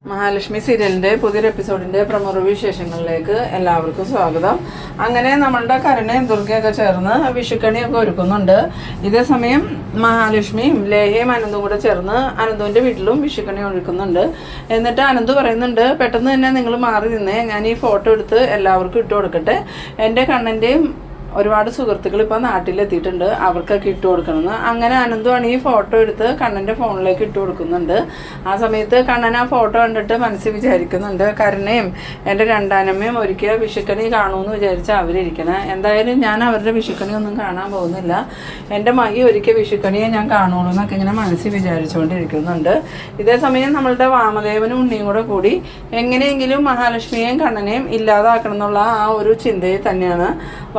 മഹാലക്ഷ്മി സീരിയലിൻ്റെ പുതിയൊരു എപ്പിസോഡിൻ്റെ പ്രമുഖ വിശേഷങ്ങളിലേക്ക് എല്ലാവർക്കും സ്വാഗതം. അങ്ങനെ നമ്മളുടെ കരുണയും ദുർഗയൊക്കെ ചേർന്ന് വിഷുക്കണിയൊക്കെ ഒരുക്കുന്നുണ്ട്. ഇതേസമയം മഹാലക്ഷ്മിയും ലേഹയും അനന്തും കൂടെ ചേർന്ന് അനന്തുവിൻ്റെ വീട്ടിലും വിഷുക്കണി ഒരുക്കുന്നുണ്ട്. എന്നിട്ട് അനന്തു പറയുന്നുണ്ട്, പെട്ടെന്ന് തന്നെ നിങ്ങൾ മാറി നിന്നേ, ഞാൻ ഈ ഫോട്ടോ എടുത്ത് എല്ലാവർക്കും ഇട്ട് കൊടുക്കട്ടെ. എൻ്റെ കണ്ണൻ്റെയും ഒരുപാട് സുഹൃത്തുക്കൾ ഇപ്പോൾ നാട്ടിലെത്തിയിട്ടുണ്ട്, അവർക്കൊക്കെ ഇട്ട് കൊടുക്കണമെന്ന്. അങ്ങനെ അനന്തുവാണ് ഈ ഫോട്ടോ എടുത്ത് കണ്ണൻ്റെ ഫോണിലേക്ക് ഇട്ട് കൊടുക്കുന്നുണ്ട്. ആ സമയത്ത് കണ്ണൻ ആ ഫോട്ടോ കണ്ടിട്ട് മനസ്സിൽ വിചാരിക്കുന്നുണ്ട്, കരുണയും എൻ്റെ രണ്ടാനമ്മയും ഒരിക്കൽ വിഷുക്കണി കാണുമെന്ന് വിചാരിച്ചാൽ അവരിയ്ക്കണം. എന്തായാലും ഞാൻ അവരുടെ വിഷുക്കണി ഒന്നും കാണാൻ പോകുന്നില്ല, എൻ്റെ മകി ഒരിക്കൽ വിഷുക്കണിയെ ഞാൻ കാണുള്ളൂ എന്നൊക്കെ ഇങ്ങനെ മനസ്സിൽ വിചാരിച്ചുകൊണ്ടിരിക്കുന്നുണ്ട്. ഇതേസമയം നമ്മളുടെ വാമദേവനും ഉണ്ണിയും കൂടി എങ്ങനെയെങ്കിലും മഹാലക്ഷ്മിയെയും കണ്ണനെയും ഇല്ലാതാക്കണം എന്നുള്ള ആ ഒരു ചിന്തയിൽ തന്നെയാണ്.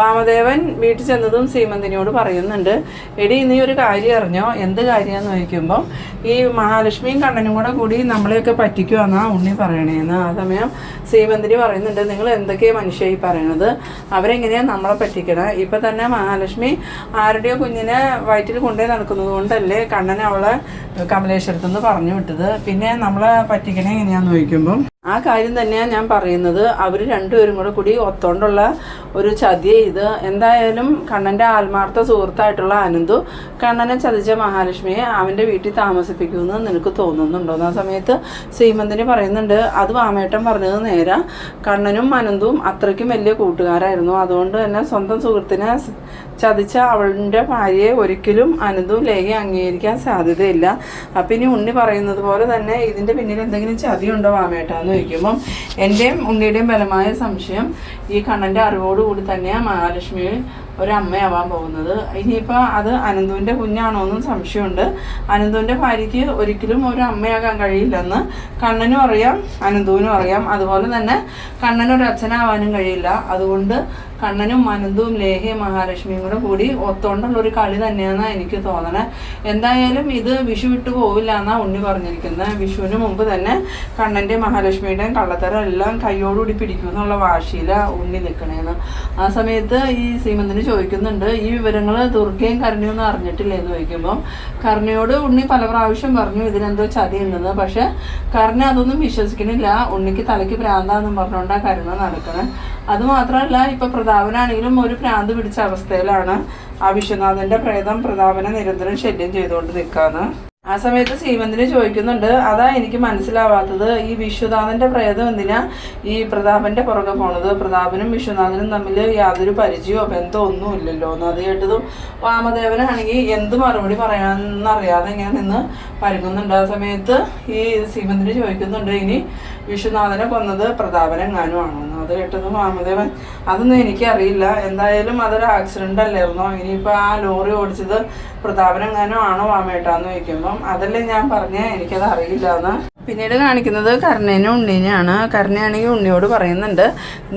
വാമദേവൻ വീട്ടിൽ ചെന്നതും സീമന്തിനിയോട് പറയുന്നുണ്ട്, എടി നീ ഒരു കാര്യം അറിഞ്ഞോ? എന്ത് കാര്യമാണെന്ന് ചോദിക്കുമ്പോൾ ഈ മഹാലക്ഷ്മിയും കണ്ണനും കൂടി നമ്മളെയൊക്കെ പറ്റിക്കുമെന്നാ ഉണ്ണി പറയണേന്ന്. ആ സമയം സീമന്തിനി പറയുന്നുണ്ട്, നിങ്ങൾ എന്തൊക്കെയാണ് മനുഷ്യയായി പറയണത്? അവരെങ്ങനെയാണ് നമ്മളെ പറ്റിക്കണത്? ഇപ്പം തന്നെ മഹാലക്ഷ്മി ആരുടെയോ കുഞ്ഞിനെ വയറ്റിൽ കൊണ്ടുപോയി നടക്കുന്നത് കൊണ്ടല്ലേ കണ്ണൻ അവളെ കമലേശ്വരത്തുനിന്ന് പറഞ്ഞു വിട്ടത്. പിന്നെ നമ്മളെ പറ്റിക്കണേ എങ്ങനെയാണെന്ന് ചോദിക്കുമ്പം ആ കാര്യം തന്നെയാണ് ഞാൻ പറയുന്നത്. അവർ രണ്ടുപേരും കൂടി ഒത്തോണ്ടുള്ള ഒരു ചതിയെ ഇത്. എന്തായാലും കണ്ണൻ്റെ ആത്മാർത്ഥ സുഹൃത്തായിട്ടുള്ള അനന്തു കണ്ണനെ ചതിച്ച മഹാലക്ഷ്മിയെ അവൻ്റെ വീട്ടിൽ താമസിപ്പിക്കുമെന്ന് നിനക്ക് തോന്നുന്നുണ്ടോ? ആ സമയത്ത് ശ്രീമന്തിന് പറയുന്നുണ്ട്, അത് വാമേട്ടൻ പറഞ്ഞത് നേരാ. കണ്ണനും അനന്തുവും അത്രയ്ക്കും വലിയ കൂട്ടുകാരായിരുന്നു. അതുകൊണ്ട് തന്നെ സ്വന്തം സുഹൃത്തിനെ ചതിച്ച അവളുടെ ഭാര്യയെ ഒരിക്കലും അനന്തും ലേഖയും അംഗീകരിക്കാൻ സാധ്യതയില്ല. അപ്പം ഇനി ഉണ്ണി പറയുന്നത് പോലെ തന്നെ ഇതിൻ്റെ പിന്നിൽ എന്തെങ്കിലും ചതിയുണ്ടോ വാമേട്ടാന്ന് ചോദിക്കുമ്പം എൻ്റെയും ഉണ്ണിയുടെയും ബലമായ സംശയം ഈ കണ്ണൻ്റെ അറിവോടുകൂടി തന്നെയാണ് മഹാലക്ഷ്മി ഒരമ്മയാവാൻ പോകുന്നത്. ഇനിയിപ്പോൾ അത് അനന്തുവിൻ്റെ കുഞ്ഞാണോ എന്നും സംശയമുണ്ട്. അനന്തുവിൻ്റെ ഭാര്യയ്ക്ക് ഒരിക്കലും ഒരു അമ്മയാകാൻ കഴിയില്ലെന്ന് കണ്ണനും അറിയാം, അനന്തുവിനും അറിയാം. അതുപോലെ തന്നെ കണ്ണനൊരു അച്ഛനാവാനും കഴിയില്ല. അതുകൊണ്ട് കണ്ണനും അനന്തുവും ലേഹയും മഹാലക്ഷ്മിയും കൂടി ഒത്തോണ്ടുള്ളൊരു കളി തന്നെയാണെന്ന് എനിക്ക് തോന്നണേ. എന്തായാലും ഇത് വിഷു വിട്ടു പോവില്ല എന്നാണ് ഉണ്ണി പറഞ്ഞിരിക്കുന്നത്. വിഷുവിന് മുമ്പ് തന്നെ കണ്ണൻ്റെയും മഹാലക്ഷ്മിയുടെയും കള്ളത്തരം എല്ലാം കൈയോടുകൂടി പിടിക്കുമെന്നുള്ള വാശിയിലാണ് ഉണ്ണി നിൽക്കണേന്ന്. ആ സമയത്ത് ഈ സീമന്തിന് ചോദിക്കുന്നുണ്ട്, ഈ വിവരങ്ങൾ ദുർഗയും കരുണയൊന്നും അറിഞ്ഞിട്ടില്ലേ എന്ന് ചോദിക്കുമ്പം കരുണയോട് ഉണ്ണി പല പ്രാവശ്യം പറഞ്ഞു ഇതിനെന്തോ ചതി ഉണ്ടെന്ന്. പക്ഷെ കരുണ അതൊന്നും വിശ്വസിക്കണില്ല. ഉണ്ണിക്ക് തലയ്ക്ക് ഭ്രാന്താന്നും പറഞ്ഞുകൊണ്ടാണ് കരുണ നടക്കണേ. അതുമാത്രമല്ല, ഇപ്പം പ്രതാപനാണെങ്കിലും ഒരു ഭ്രാന്ത് പിടിച്ച അവസ്ഥയിലാണ്. ആ വിശ്വനാഥൻ്റെ പ്രേതം പ്രതാപനെ നിരന്തരം ശല്യം ചെയ്തുകൊണ്ട് നിൽക്കാന്ന്. ആ സമയത്ത് ശ്രീമന്തിന് ചോദിക്കുന്നുണ്ട്, അതാ എനിക്ക് മനസ്സിലാവാത്തത്, ഈ വിശ്വനാഥൻ്റെ പ്രേതം എന്തിനാ ഈ പ്രതാപൻ്റെ പുറകെ പോണത്? പ്രതാപനും വിശ്വനാഥനും തമ്മിൽ യാതൊരു പരിചയമോ ബന്ധമോ ഒന്നും ഇല്ലല്ലോ എന്ന്. അത് കേട്ടതും വാമദേവനാണെങ്കിൽ എന്ത് മറുപടി പറയാമെന്നറിയാതെ ഇങ്ങനെ നിന്ന് പരുങ്ങുന്നുണ്ട്. ആ സമയത്ത് ഈ ശ്രീമന്തിന് ചോദിക്കുന്നുണ്ട്, ഇനി വിശ്വനാഥനെ കൊന്നത് പ്രതാപനെങ്ങാനും ആണോ? അത് കേട്ടതും വാമദേവൻ, അതൊന്നും എനിക്കറിയില്ല, എന്തായാലും അതൊരു ആക്സിഡൻ്റ് അല്ലായിരുന്നോ? ഇനിയിപ്പോൾ ആ ലോറി ഓടിച്ചത് പ്രതാപനെങ്ങാനും ആണോ വാമേട്ടാന്ന് ചോദിക്കുമ്പം അതല്ലേ ഞാൻ പറഞ്ഞേ, എനിക്കത് അറിയില്ല എന്ന്. പിന്നീട് കാണിക്കുന്നത് കരുണേനും ഉണ്ണീനെയാണ്. കരുണയാണെങ്കിൽ ഉണ്ണിയോട് പറയുന്നുണ്ട്,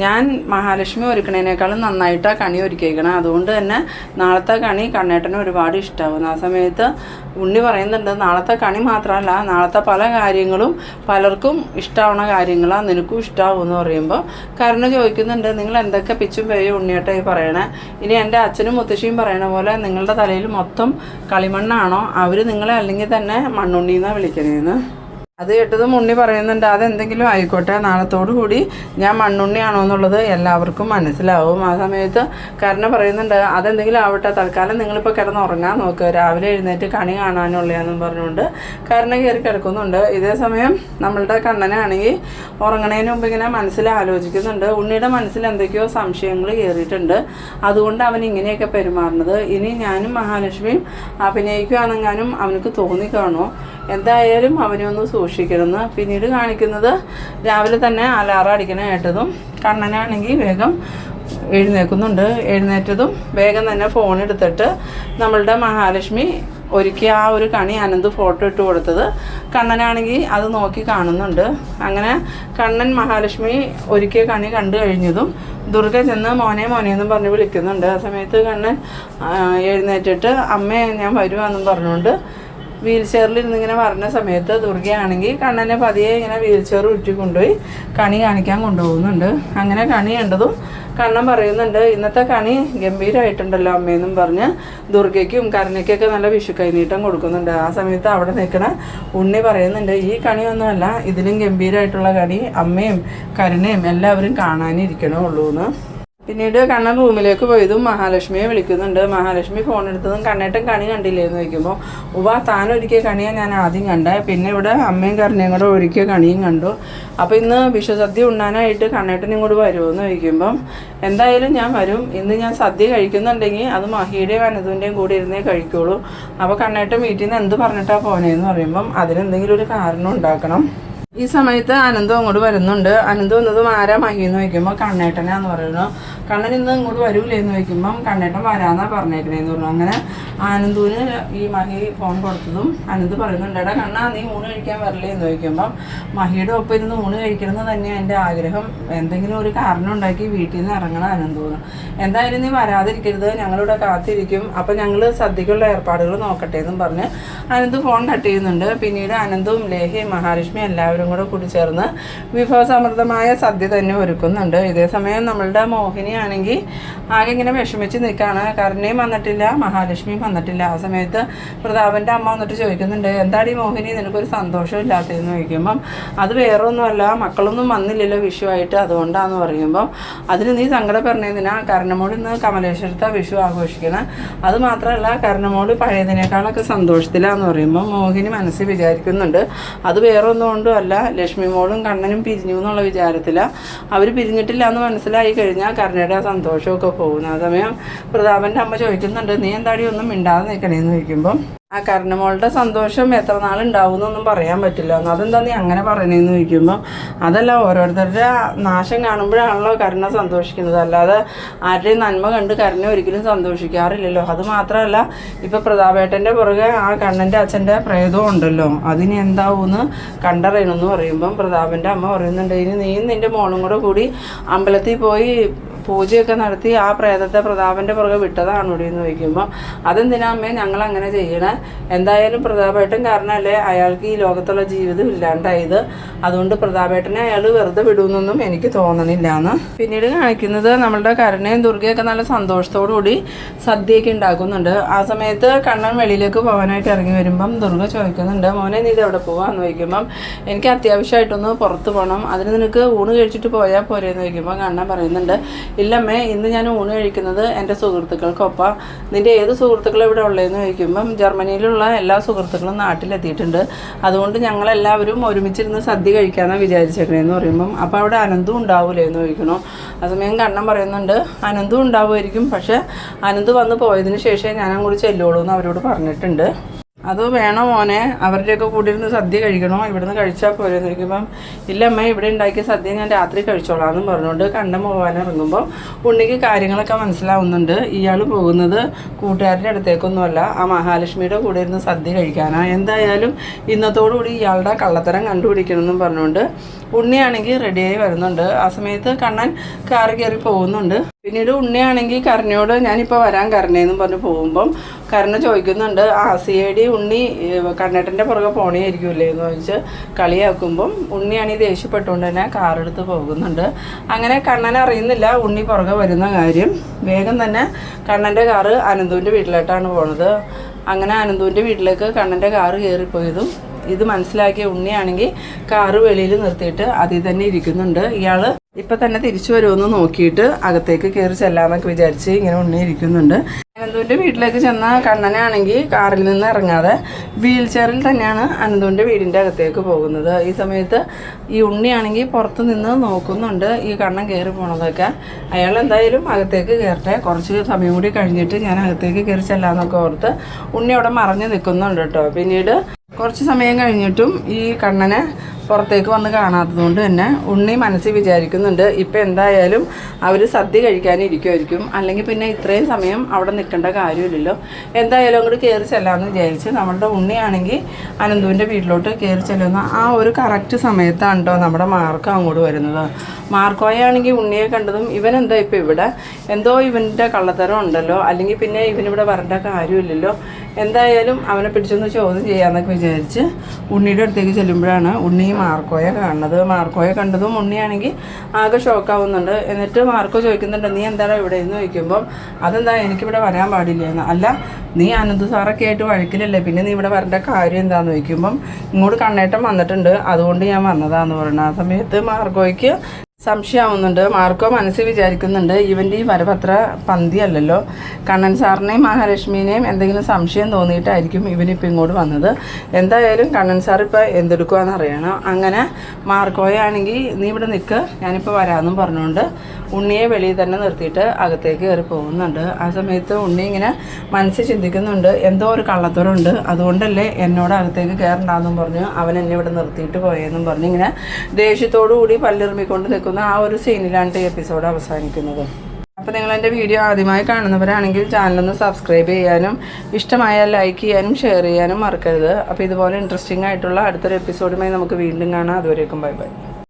ഞാൻ മഹാലക്ഷ്മി ഒരുക്കണേനേക്കാളും നന്നായിട്ടാണ് കണി ഒരുക്കിയേക്കണം, അതുകൊണ്ട് തന്നെ നാളത്തെ കണി കണ്ണേട്ടന് ഒരുപാട് ഇഷ്ടമാകുന്നു. ആ സമയത്ത് ഉണ്ണി പറയുന്നുണ്ട്, നാളത്തെ കണി മാത്രമല്ല നാളത്തെ പല കാര്യങ്ങളും പലർക്കും ഇഷ്ടമാവുന്ന കാര്യങ്ങളാണ്, നിനക്കും ഇഷ്ടമാവുമെന്ന് പറയുമ്പോൾ കരുണ ചോദിക്കുന്നുണ്ട്, നിങ്ങൾ എന്തൊക്കെ പിച്ചും പേയും ഉണ്ണിയേട്ടായി പറയണേ? ഇനി എൻ്റെ അച്ഛനും മുത്തശ്ശിയും പറയണ പോലെ നിങ്ങളുടെ തലയിൽ മൊത്തം കളിമണ്ണാണോ? അവർ നിങ്ങളെ അല്ലെങ്കിൽ തന്നെ മണ്ണുണ്ണീന്നാണ് വിളിക്കണേന്ന്. അത് കേട്ടതും ഉണ്ണി പറയുന്നുണ്ട്, അതെന്തെങ്കിലും ആയിക്കോട്ടെ, നാളത്തോടു കൂടി ഞാൻ മണ്ണുണ്ണിയാണോ എന്നുള്ളത് എല്ലാവർക്കും മനസ്സിലാവും. ആ സമയത്ത് കരുണ പറയുന്നുണ്ട്, അതെന്തെങ്കിലും ആവട്ടെ, തൽക്കാലം നിങ്ങളിപ്പോൾ കിടന്നുറങ്ങാൻ നോക്കുക, രാവിലെ എഴുന്നേറ്റ് കണി കാണാനുള്ളതെന്നും പറഞ്ഞുകൊണ്ട് കരുണ കയറി കിടക്കുന്നുണ്ട്. ഇതേ സമയം നമ്മളുടെ കണ്ണനാണെങ്കിൽ ഉറങ്ങണതിന് മുമ്പ് ഇങ്ങനെ മനസ്സിൽ ആലോചിക്കുന്നുണ്ട്. ഉണ്ണിയുടെ മനസ്സിൽ എന്തൊക്കെയോ സംശയങ്ങൾ കയറിയിട്ടുണ്ട്, അതുകൊണ്ട് അവൻ ഇങ്ങനെയൊക്കെ പെരുമാറുന്നത്. ഇനി ഞാനും മഹാലക്ഷ്മിയും അഭിനയിക്കുകയാണെങ്ങാനും അവനക്ക് തോന്നിക്കാണോ? എന്തായാലും അവനെ ഒന്ന് സൂക്ഷിക്കരുന്ന്. പിന്നീട് കാണിക്കുന്നത് രാവിലെ തന്നെ അലാറം അടിക്കണ കേട്ടതും കണ്ണനാണെങ്കിൽ വേഗം എഴുന്നേൽക്കുന്നുണ്ട്. എഴുന്നേറ്റതും വേഗം തന്നെ ഫോൺ എടുത്തിട്ട് നമ്മളുടെ മഹാലക്ഷ്മി ഒരുക്കി ആ ഒരു കണി അനന്ത് ഫോട്ടോ ഇട്ട് കൊടുത്തത് കണ്ണനാണെങ്കിൽ അത് നോക്കി കാണുന്നുണ്ട്. അങ്ങനെ കണ്ണൻ മഹാലക്ഷ്മി ഒരുക്കിയ കണി കണ്ടു കഴിഞ്ഞതും ദുർഗ ചെന്ന് മോനെ മോനെന്നും പറഞ്ഞ് വിളിക്കുന്നുണ്ട്. ആ സമയത്ത് കണ്ണൻ എഴുന്നേറ്റിട്ട് അമ്മേ ഞാൻ വരുവാന്നും പറഞ്ഞുകൊണ്ട് വീൽ ചെയറിലിരുന്ന് ഇങ്ങനെ വരുന്ന സമയത്ത് ദുർഗയാണെങ്കിൽ കണ്ണനെ പതിയെ ഇങ്ങനെ വീൽ ചെയർ ഉരുട്ടി കൊണ്ടുപോയി കണി കാണിക്കാൻ കൊണ്ടുപോകുന്നുണ്ട്. അങ്ങനെ കണി കണ്ടതും കണ്ണൻ പറയുന്നുണ്ട്, ഇന്നത്തെ കണി ഗംഭീരമായിട്ടുണ്ടല്ലോ അമ്മയെന്നും പറഞ്ഞ് ദുർഗയ്ക്കും കരുണയ്ക്കൊക്കെ നല്ല വിഷു കൈനീട്ടം കൊടുക്കുന്നുണ്ട്. ആ സമയത്ത് അവിടെ നിൽക്കണ ഉണ്ണി പറയുന്നുണ്ട്, ഈ കണിയൊന്നുമല്ല, ഇതിലും ഗംഭീരമായിട്ടുള്ള കണി അമ്മയും കരുണയും എല്ലാവരും കാണാനിരിക്കണുള്ളൂ എന്ന്. പിന്നീട് കണ്ണൻ റൂമിലേക്ക് പോയതും മഹാലക്ഷ്മിയെ വിളിക്കുന്നുണ്ട്. മഹാലക്ഷ്മി ഫോൺ എടുത്തതും കണ്ണേട്ടൻ കണി കണ്ടില്ലേന്ന് ചോദിക്കുമ്പോൾ, താൻ ഒരുക്കിയ കണിയാണ് ഞാൻ ആദ്യം കണ്ടത്, പിന്നെ ഇവിടെ അമ്മയും കരുണയും കൂടെ ഒരുക്കിയ കണിയും കണ്ടു. അപ്പോൾ ഇന്ന് വിഷുസദ്യ ഉണ്ണാനായിട്ട് കണ്ണേട്ടനും കൂടെ വരുമോയെന്ന് ചോദിക്കുമ്പം, എന്തായാലും ഞാൻ വരും, ഇന്ന് ഞാൻ സദ്യ കഴിക്കുന്നുണ്ടെങ്കിൽ അത് മഹിയുടെയും അനന്തുവിൻ്റെയും കൂടെ ഇരുന്നേ കഴിക്കുള്ളൂ. അപ്പോൾ കണ്ണേട്ടൻ വീട്ടിൽ നിന്ന് എന്ത് പറഞ്ഞിട്ടാണ് പോനേന്ന് പറയുമ്പം അതിനെന്തെങ്കിലും ഒരു കാരണം ഉണ്ടാക്കണം. ഈ സമയത്ത് അനന്തും അങ്ങോട്ട് വരുന്നുണ്ട്. അനന്ത് വന്നതും ആരാ മഹിന്ന് വയ്ക്കുമ്പോൾ കണ്ണേട്ടനാന്ന് പറയുന്നു. കണ്ണൻ ഇന്ന് ഇങ്ങോട്ട് വരൂലേന്ന് വയ്ക്കുമ്പം കണ്ണേട്ടൻ വരാന്നാ പറഞ്ഞേക്കണേന്ന് പറഞ്ഞു. അങ്ങനെ ആനന്ദുവിന് ഈ മഹി ഫോൺ കൊടുത്തതും അനന്ത് പറയുന്നുണ്ട്, എടാ കണ്ണാ നീ ഊണ് കഴിക്കാൻ വരില്ലേ എന്ന് ചോദിക്കുമ്പം മഹിയുടെ ഒപ്പം ഇരുന്ന് ഊണ് കഴിക്കണമെന്ന് തന്നെയാണ് എൻ്റെ ആഗ്രഹം, എന്തെങ്കിലും ഒരു കാരണം ഉണ്ടാക്കി വീട്ടിൽ നിന്ന് ഇറങ്ങണം അനന്തുവിന്. എന്തായാലും നീ വരാതിരിക്കരുത്, ഞങ്ങളിവിടെ കാത്തിരിക്കും, അപ്പം ഞങ്ങൾ സദ്യക്കുള്ള ഏർപ്പാടുകൾ നോക്കട്ടെ എന്നും പറഞ്ഞ് അനന്ത് ഫോൺ കട്ട് ചെയ്യുന്നുണ്ട്. പിന്നീട് അനന്തും ലേഹയും മഹാലക്ഷ്മി എല്ലാവരും കൂടെ കൂടി ചേർന്ന് വിഭവസമൃദ്ധമായ സദ്യ തന്നെ ഒരുക്കുന്നുണ്ട്. ഇതേസമയം നമ്മളുടെ മോഹിനിയാണെങ്കിൽ ആകെ ഇങ്ങനെ വിഷമിച്ച് നിൽക്കുകയാണ്. കരുണയും വന്നിട്ടില്ല, മഹാലക്ഷ്മിയും വന്നിട്ടില്ല. ആ സമയത്ത് പ്രതാപൻ്റെ അമ്മ വന്നിട്ട് ചോദിക്കുന്നുണ്ട്, എന്താടി മോഹിനി നിനക്കൊരു സന്തോഷം ഇല്ലാത്തതെന്ന് ചോദിക്കുമ്പം, അത് വേറെ ഒന്നുമല്ല, മക്കളൊന്നും വന്നില്ലല്ലോ വിഷുവായിട്ട്, അതുകൊണ്ടാന്ന് പറയുമ്പം, അതിന് നീ സങ്കടപ്പെടണേതിനാ, കരുണമോൾ ഇന്ന് കമലേശ്വരത്തെ വിഷു ആഘോഷിക്കണം, അത് മാത്രമല്ല കരുണമോൾ പഴയതിനേക്കാളൊക്കെ സന്തോഷത്തിലാന്ന് പറയുമ്പോൾ മോഹിനി മനസ്സിൽ വിചാരിക്കുന്നുണ്ട്, അത് വേറെ ഒന്നും കൊണ്ടും അല്ല, ലക്ഷ്മി മോളും കണ്ണനും പിരിഞ്ഞു എന്നുള്ള വിചാരത്തിലാണ്. അവർ പിരിഞ്ഞിട്ടില്ല എന്ന് മനസ്സിലായി കഴിഞ്ഞാൽ കരുണയുടെ ആ സന്തോഷമൊക്കെ പോകുന്നു. ആ സമയം പ്രതാപൻ്റെ അമ്മ ചോദിക്കുന്നുണ്ട്, നീ എന്താടി ഒന്നും മിണ്ടാതെ നിൽക്കണേന്ന് ചോദിക്കുമ്പം, ആ കരുണമോളുടെ സന്തോഷം എത്ര നാളുണ്ടാവും എന്നൊന്നും പറയാൻ പറ്റില്ല. അതെന്താ നീ അങ്ങനെ പറയണേന്ന് ചോദിക്കുമ്പോൾ, അതല്ല, ഓരോരുത്തരുടെ നാശം കാണുമ്പോഴാണല്ലോ കരുണ സന്തോഷിക്കുന്നത്, അല്ലാതെ ആരുടെയും നന്മ കണ്ട് കരുണ ഒരിക്കലും സന്തോഷിക്കാറില്ലല്ലോ. അത് മാത്രമല്ല, ഇപ്പം പ്രതാപേട്ടൻ്റെ പുറകെ ആ കണ്ണൻ്റെ അച്ഛൻ്റെ പ്രേതവും ഉണ്ടല്ലോ, അതിന് എന്താവൂന്ന് കണ്ടറിയണമെന്ന് പറയുമ്പം പ്രതാപൻ്റെ അമ്മ പറയുന്നുണ്ട്, ഇനി നീയും നിൻ്റെ മോളും കൂടി അമ്പലത്തിൽ പോയി പൂജയൊക്കെ നടത്തി ആ പ്രേതത്തെ പ്രതാപൻ്റെ പുറകെ വിട്ടതാണ് ഇവിടെ എന്ന് ചോദിക്കുമ്പോൾ, അതെന്തിനാ അമ്മേ ഞങ്ങൾ അങ്ങനെ ചെയ്യണേ, എന്തായാലും പ്രതാപേട്ടൻ കാരണമല്ലേ അയാൾക്ക് ഈ ലോകത്തുള്ള ജീവിതം ഇല്ലാണ്ടായത്, അതുകൊണ്ട് പ്രതാപേട്ടനെ അയാൾ വെറുതെ വിടുമെന്നൊന്നും എനിക്ക് തോന്നണില്ല എന്ന്. പിന്നീട് കാണിക്കുന്നത് നമ്മളുടെ കരുണയും ദുർഗയൊക്കെ നല്ല സന്തോഷത്തോടു കൂടി സദ്യയൊക്കെ ഉണ്ടാക്കുന്നുണ്ട്. ആ സമയത്ത് കണ്ണൻ വെളിയിലേക്ക് പോകാനായിട്ട് ഇറങ്ങി വരുമ്പം ദുർഗ ചോദിക്കുന്നുണ്ട്, മോനെ നീ ഇത് എവിടെ പോവാന്ന് ചോദിക്കുമ്പം, എനിക്ക് അത്യാവശ്യമായിട്ടൊന്ന് പുറത്ത് പോകണം, അതിന് നിനക്ക് ഊണ് കഴിച്ചിട്ട് പോയാൽ പോരെയെന്ന് ചോദിക്കുമ്പോൾ കണ്ണൻ പറയുന്നുണ്ട്, ഇല്ലമ്മേ, ഇന്ന് ഞാൻ ഊണ് കഴിക്കുന്നത് എൻ്റെ സുഹൃത്തുക്കൾക്കൊപ്പം. നിൻ്റെ ഏത് സുഹൃത്തുക്കളും ഇവിടെ ഉള്ളതെന്ന് ചോദിക്കുമ്പം, ജർമ്മനിയിലുള്ള എല്ലാ സുഹൃത്തുക്കളും നാട്ടിലെത്തിയിട്ടുണ്ട്, അതുകൊണ്ട് ഞങ്ങളെല്ലാവരും ഒരുമിച്ചിരുന്ന് സദ്യ കഴിക്കാമെന്നാണ് വിചാരിച്ചേക്കണേന്ന് പറയുമ്പം, അപ്പോൾ അവിടെ അനന്തും ഉണ്ടാവൂലേ എന്ന് ചോദിക്കണോ. ആ സമയം കണ്ണൻ പറയുന്നുണ്ട്, അനന്തും ഉണ്ടാവുമായിരിക്കും, പക്ഷേ അനന്ത് വന്ന് പോയതിന് ശേഷമേ ഞാൻ അങ്ങോട്ട് ചെല്ലുള്ളൂ എന്ന് അവരോട് പറഞ്ഞിട്ടുണ്ട്. അത് വേണോ മോനെ, അവരുടെയൊക്കെ കൂടി ഇരുന്ന് സദ്യ കഴിക്കണോ, ഇവിടുന്ന് കഴിച്ചാൽ പോരെന്ന് ചോദിക്കുമ്പം, ഇല്ലമ്മ ഇവിടെ ഉണ്ടാക്കിയ സദ്യ ഞാൻ രാത്രി കഴിച്ചോളാം എന്നും പറഞ്ഞുകൊണ്ട് കണ്ണൻ പോകാനിറങ്ങുമ്പോൾ ഉണ്ണിക്ക് കാര്യങ്ങളൊക്കെ മനസ്സിലാവുന്നുണ്ട്. ഇയാൾ പോകുന്നത് കൂട്ടുകാരുടെ അടുത്തേക്കൊന്നുമല്ല, ആ മഹാലക്ഷ്മിയുടെ കൂടെ ഇരുന്ന് സദ്യ കഴിക്കാനാണ്. എന്തായാലും ഇന്നത്തോടുകൂടി ഇയാളുടെ കള്ളത്തരം കണ്ടുപിടിക്കണമെന്നും പറഞ്ഞുകൊണ്ട് ഉണ്ണിയാണെങ്കിൽ റെഡിയായി വരുന്നുണ്ട്. ആ സമയത്ത് കണ്ണൻ കാറ് കയറി പോകുന്നുണ്ട്. പിന്നീട് ഉണ്ണിയാണെങ്കിൽ കരുണയോട് ഞാനിപ്പോൾ വരാൻ കരുണയെന്നും പറഞ്ഞ് പോകുമ്പം കരുണ ചോദിക്കുന്നുണ്ട്, CID ഉണ്ണി കണ്ണേട്ടൻ്റെ പുറകെ പോണേയിരിക്കുമല്ലേ എന്ന് ചോദിച്ച് കളിയാക്കുമ്പം ഉണ്ണിയാണെങ്കിൽ ദേഷ്യപ്പെട്ടുകൊണ്ട് തന്നെ കാറെടുത്ത് പോകുന്നുണ്ട്. അങ്ങനെ കണ്ണൻ അറിയുന്നില്ല ഉണ്ണി പുറകെ വരുന്ന കാര്യം. വേഗം തന്നെ കണ്ണൻ്റെ കാറ് അനന്തുവിൻ്റെ വീട്ടിലോട്ടാണ് പോണത്. അങ്ങനെ അനന്തുവിൻ്റെ വീട്ടിലേക്ക് കണ്ണൻ്റെ കാറ് കയറിപ്പോയതും ഇത് മനസ്സിലാക്കിയ ഉണ്ണിയാണെങ്കിൽ കാറ് വെളിയിൽ നിർത്തിയിട്ട് അതിൽ തന്നെ ഇരിക്കുന്നുണ്ട്. ഇയാൾ ഇപ്പം തന്നെ തിരിച്ചു വരുമെന്ന് നോക്കിയിട്ട് അകത്തേക്ക് കയറി ചെല്ലാമെന്നൊക്കെ വിചാരിച്ച് ഇങ്ങനെ ഉണ്ണി ഇരിക്കുന്നുണ്ട്. അനന്തുവിൻ്റെ വീട്ടിലേക്ക് ചെന്ന കണ്ണനാണെങ്കിൽ കാറിൽ നിന്ന് ഇറങ്ങാതെ വീൽ ചെയറിൽ തന്നെയാണ് അനന്തുവിൻ്റെ വീടിൻ്റെ അകത്തേക്ക് പോകുന്നത്. ഈ സമയത്ത് ഈ ഉണ്ണിയാണെങ്കിൽ പുറത്ത് നിന്ന് നോക്കുന്നുണ്ട് ഈ കണ്ണൻ കയറി പോണതൊക്കെ. അയാൾ എന്തായാലും അകത്തേക്ക് കയറട്ടെ, കുറച്ച് സമയം കൂടി കഴിഞ്ഞിട്ട് ഞാൻ അകത്തേക്ക് കയറി ചെല്ലാമെന്നൊക്കെ ഓർത്ത് ഉണ്ണി അവിടെ മറഞ്ഞു നിൽക്കുന്നുണ്ട് കേട്ടോ. പിന്നീട് കുറച്ച് സമയം കഴിഞ്ഞിട്ടും ഈ കണ്ണനെ പുറത്തേക്ക് വന്ന് കാണാത്തത് കൊണ്ട് തന്നെ ഉണ്ണി മനസ്സിൽ വിചാരിക്കുന്നുണ്ട് ഇപ്പം എന്തായാലും അവർ സദ്യ കഴിക്കാനിരിക്കുമായിരിക്കും, അല്ലെങ്കിൽ പിന്നെ ഇത്രയും സമയം അവിടെ നിൽക്കേണ്ട കാര്യമില്ലല്ലോ, എന്തായാലും അങ്ങോട്ട് കയറി ചെല്ലാമെന്ന് വിചാരിച്ച് നമ്മളുടെ ഉണ്ണിയാണെങ്കിൽ അനന്തുവിൻ്റെ വീട്ടിലോട്ട് കയറി ചെല്ലുന്ന ആ ഒരു കറക്റ്റ് സമയത്താണ് കേട്ടോ നമ്മുടെ മാർക്കോ അങ്ങോട്ട് വരുന്നത്. മാർക്കോയാണെങ്കിൽ ഉണ്ണിയെ കണ്ടതും ഇവനെന്താ ഇപ്പം ഇവിടെ എന്തോ ഇവൻ്റെ കള്ളത്തരം ഉണ്ടല്ലോ, അല്ലെങ്കിൽ പിന്നെ ഇവനിവിടെ വരേണ്ട കാര്യമില്ലല്ലോ, എന്തായാലും അവനെ പിടിച്ചൊന്ന് ചോദ്യം ചെയ്യാമെന്നൊക്കെ വിചാരിച്ച് ഉണ്ണിയുടെ അടുത്തേക്ക് ചെല്ലുമ്പോഴാണ് ഉണ്ണി മാർക്കോയെ കാണുന്നത്. മാർക്കോയെ കണ്ടതും ഉണ്ണിയാണെങ്കിൽ ആകെ ഷോക്കാവുന്നുണ്ട്. എന്നിട്ട് മാർക്കോ ചോദിക്കുന്നുണ്ട് നീ എന്താണ് ഇവിടെ എന്ന് ചോദിക്കുമ്പം അതെന്താ എനിക്കിവിടെ വരാൻ പാടില്ല എന്ന്. അല്ല നീ അനന്തു സാറൊക്കെ ആയിട്ട് വഴക്കിലല്ലേ, പിന്നെ നീ ഇവിടെ വരേണ്ട കാര്യം എന്താണെന്ന് ചോദിക്കുമ്പം ഇങ്ങോട്ട് കണ്ണേട്ടം വന്നിട്ടുണ്ട് അതുകൊണ്ട് ഞാൻ വന്നതാന്ന് പറയുന്നത്. ആ സമയത്ത് മാർക്കോയ്ക്ക് സംശയമാവുന്നുണ്ട്. മാർക്കോ മനസ്സിൽ വിചാരിക്കുന്നുണ്ട് ഇവൻ്റെ ഈ വരവത്ര പന്തിയല്ലല്ലോ, കണ്ണൻ സാറിനെയും മഹാലക്ഷ്മിനെയും എന്തെങ്കിലും സംശയം തോന്നിയിട്ടായിരിക്കും ഇവനിപ്പോൾ ഇങ്ങോട്ട് വന്നത്. എന്തായാലും കണ്ണൻ സാർ ഇപ്പോൾ എന്തെടുക്കുവാന്ന് അറിയണം. അങ്ങനെ മാർക്കോയാണെങ്കിൽ നീ ഇവിടെ നിൽക്ക് ഞാനിപ്പോൾ വരാമെന്നും പറഞ്ഞുകൊണ്ട് ഉണ്ണിയെ വെളിയിൽ തന്നെ നിർത്തിയിട്ട് അകത്തേക്ക് കയറി പോകുന്നുണ്ട്. ആ സമയത്ത് ഉണ്ണി ഇങ്ങനെ മനസ്സിൽ ചിന്തിക്കുന്നുണ്ട് എന്തോ ഒരു കള്ളത്തരമുണ്ട്, അതുകൊണ്ടല്ലേ എന്നോട് അകത്തേക്ക് കയറണ്ടെന്നും പറഞ്ഞു അവൻ എന്നെ ഇവിടെ നിർത്തിയിട്ട് പോയെന്നും പറഞ്ഞ് ഇങ്ങനെ ദേഷ്യത്തോടു കൂടി പല്ലിറുമ്മിക്കൊണ്ട് നിൽക്കുന്ന ആ ഒരു സീനിലാണ് ഈ എപ്പിസോഡ് അവസാനിക്കുന്നത്. അപ്പോൾ നിങ്ങൾ എൻ്റെ വീഡിയോ ആദ്യമായി കാണുന്നവരാണെങ്കിൽ ചാനലൊന്ന് സബ്സ്ക്രൈബ് ചെയ്യാനും ഇഷ്ടമായാൽ ലൈക്ക് ചെയ്യാനും ഷെയർ ചെയ്യാനും മറക്കരുത്. അപ്പോൾ ഇതുപോലെ ഇൻട്രസ്റ്റിംഗ് ആയിട്ടുള്ള അടുത്തൊരു എപ്പിസോഡുമായി നമുക്ക് വീണ്ടും കാണാം. അതുവരേക്കും ബൈ ബൈ.